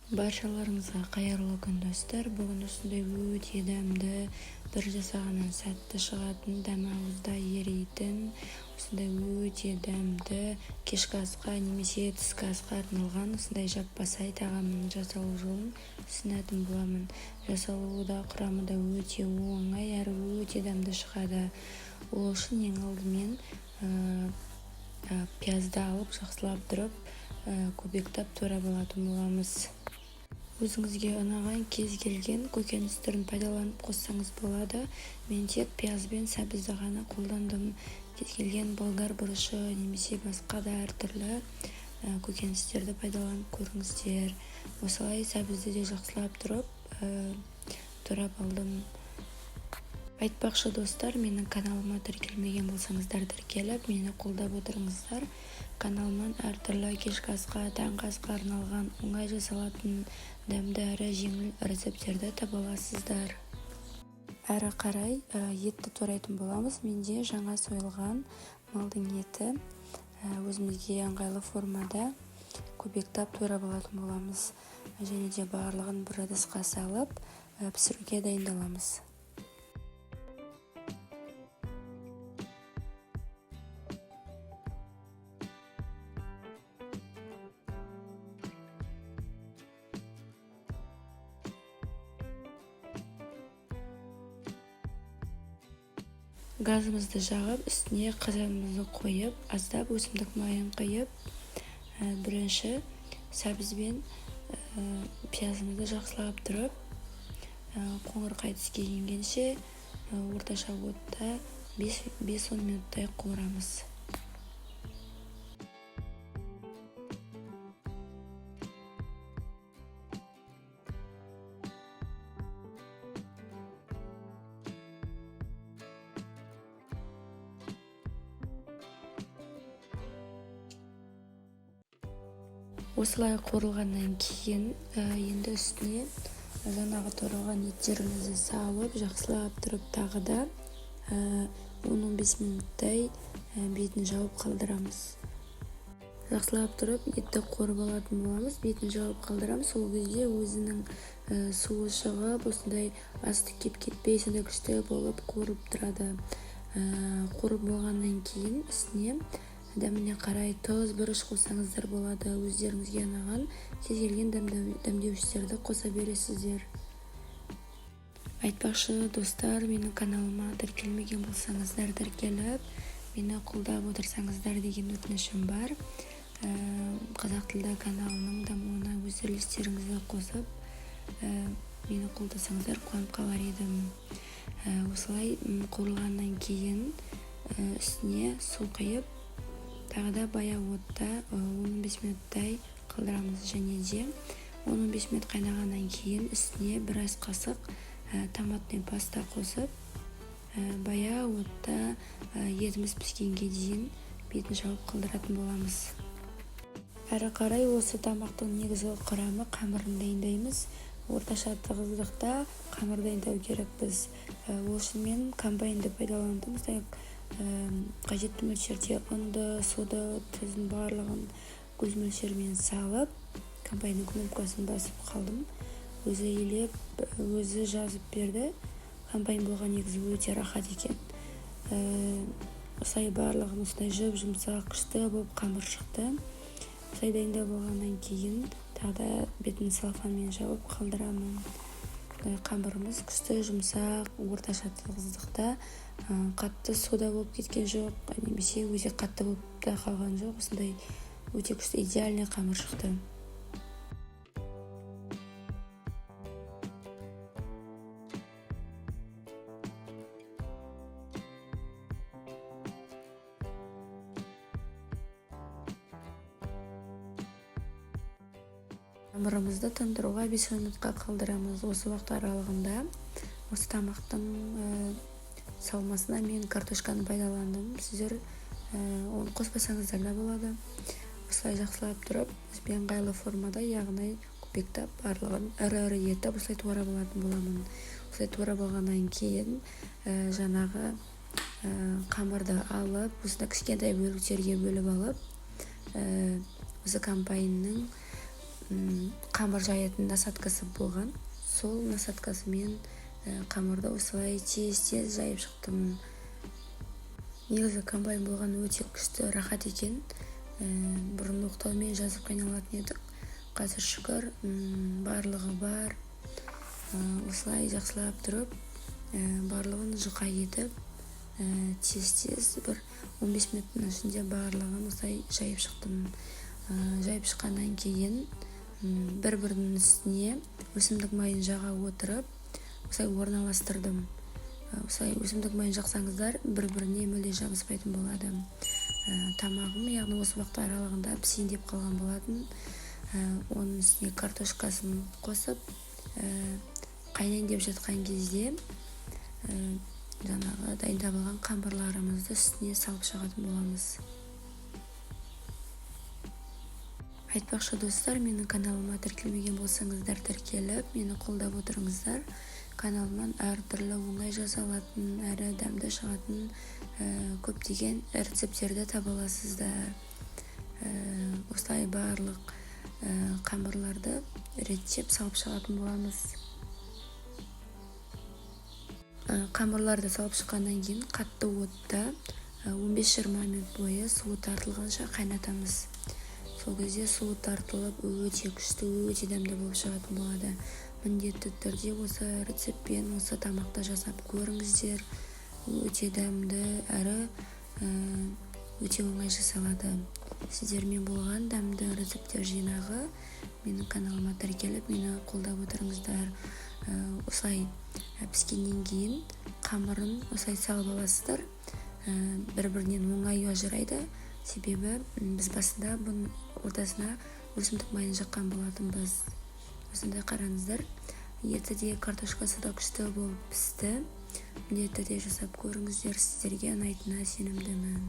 Баршаларыңызға қайырлы күн достар. Бүгін осындай өте дәмді, бір жасағаннан сәтті шығатын, дәмі ауызда еритін, осындай өте дәмді кешкі асқа немесе түскі асқа арналған осындай жаппасай тағамның жасалу жолын ұсынатын боламын. Жасалуы да құрамы да өте оңай әрі өте дәмді шығады. Ол үшін ең алдымен пиязды алып жақсылап тұрып көбіктеп турап алатын боламыз. Өзіңізге ұнаған кез келген көкөніс түрін пайдаланып қоссаңыз болады. Мен тек пияз бен сәбізді ғана қолдандым. Кез келген болгар бұрышы немесе басқа да әртүрлі көкөністерді пайдаланып көріңіздер. Осылай сәбізді де жақсылап турап алдым. Айтпақшы достар, менің каналыма тіркелмеген болсаңыздар тіркеліп, мені қолдап отырыңыздар. Каналымнан әртүрлі кешкі асқа, таңғы асқа арналған оңай жасалатын дәмді әрі жеңіл рецептерді таба аласыздар. Әрі қарай етті турайтын боламыз. Менде жаңа сойылған малдың еті өзімізге ыңғайлы формада көбіктеп турап алатын боламыз. Және де барлығын бір ыдысқа салып пісіруге дайындаламыз. Газымызды жағып, үстіне қазанымызды қойып, аздап өсімдік майын құйып, бірінші сәбіз бен пиязымызды жақсылап тұрып, қоңырқай түске енгенше орташа отта 5-10 минуттай қуырамыз. Осылай қуырылғаннан кейін енді үстіне жаңағы туралған еттерімізді салып, жақсылап тұрып тағы да 10-15 минуттай бетін жауып қалдырамыз. Жақсылап тұрып етті қуырып алатын боламыз, бетін жауып қалдырамыз. Сол кезде өзінің суы шығып, осындай асты кеп кетпей, сондай күшті болып қуырып тұрады. Қуырып болғаннан кейін үстіне дәміне қарай тұз, бұрыш қоссаңыздар болады. Өздеріңізге ұнаған кез келген дәмдеуіштерді қоса бересіздер. Айтпақшы достар, менің каналыма тіркелмеген болсаңыздар тіркеліп, мені қолдап отырсаңыздар деген өтінішім бар. Қазақ тілді каналының дамуына өз үлестеріңізді қосып, мені қолдасаңыздар қуанып қалар едім. Осылай қуырылғаннан кейін үстіне су құйып, тағы да баяу отта 15 минуттай қалдырамыз. Және де 15 минут қайнағаннан кейін үстіне бір ас қасық томатный паста қосып, баяу отта етіміз піскенге дейін бетін жауып қалдыратын боламыз. Әрі қарай осы тамақтың негізгі құрамы қамырын дайындаймыз. Орташа тығыздықта қамыр дайындау керекпіз. Ол үшін мен комбайнды пайдаландым. Қажетті мөлшерде ұнды, суды, тұзын барлығын көз мөлшермен салып, комбайнның кнопкасын басып қалдым. Өзі елеп, өзі жазып берді. Комбайн болған негізі өте рахат екен. Осылай барлығын осылай жұмсақ күшті болып қамыр шықты. Осылай дайындау болғаннан кейін тағы да бетін салфанмен жауып қалдырамын. Қамырымыз күшті жұмсақ, орташа тығыздықта, қатты сода болып кеткен жоқ, немесе өте қатты болып та қалған жоқ. Осындай өте күшті идеальный қамыр шықты. Қамырымызды тындыруға 5 минутқа қалдырамыз. Осы уақыт аралығында осы тамақтың салмасына мен картошканы пайдаландым. Сіздер оны қоспасаңыздар да болады. Осылай жақсылап тұрып, бізбен ыңғайлы формада, яғни көбіктеп барлығын ірі етіп осылай турап алатын боламын. Осылай турап алғаннан кейін жаңағы қамырды алып, осында кішкентай бөліктерге бөліп алып, осы комбайнның қамыр жаятын насадкасы болған. Сол насадкасымен қамырды осылай тез жайып шықтым. Негізі комбайн болған өте күшті, рахат екен. Бұрын оқтаумен жазып қайналатын едік. Қазір шүкір, барлығы бар. Осылай жақсылап тұрып, барлығын жұқа етіп, тез бір 15 минуттың ішінде барлығын осылай жайып шықтым. Жайып шыққаннан кейін бір-бірінің үстіне өсімдік майын жаға отырып, осылай орналастырдым. Осылай өсімдік майын жақсаңыздар, бір-біріне мүлде жабыспайтын болады. Тамағым, яғни осы уақыт аралығында пісейін деп қалған болатын. Оның үстіне картошкасын қосып, қайнайын деп жатқан кезде жаңағы дайындап алған қамырларымызды үстіне салып шығатын боламыз. Айтпақшы достар, менің каналыма тіркелмеген болсаңыздар, тіркеліп, мені қолдап отырыңыздар. Каналымнан әртүрлі оңай жасалатын, әрі дәмді шығатын көптеген рецептерді таба аласыздар. Осылай барлық қамырларды реттеп салып шығатын боламыз. Қамырларды салып шыққаннан кейін қатты отта 15-20 минут бойы суы тартылғанша қайнатамыз. Сол кезде суы тартылып, өте күшті, өте дәмді болып шығатын болады. Міндетті түрде осы рецептпен осы тамақты жасап көріңіздер. Өте дәмді әрі өте оңай жасалады. Сіздермен болған дәмді рецептер жинағы менің каналыма тіркеліп, мені қолдап отырыңыздар. Осылай піскеннен кейін қамырын осылай салып аласыздар. Бір-бірінен оңай ажырайды. Себебі біз басында бұның ортасына өсімдік майын жаққан болатынбыз. Осындай қараңыздар. Еті де картошкасы да күшті болып пісті. Міндетті түрде жасап көріңіздер, сіздерге ұнайтынына сенімдімін.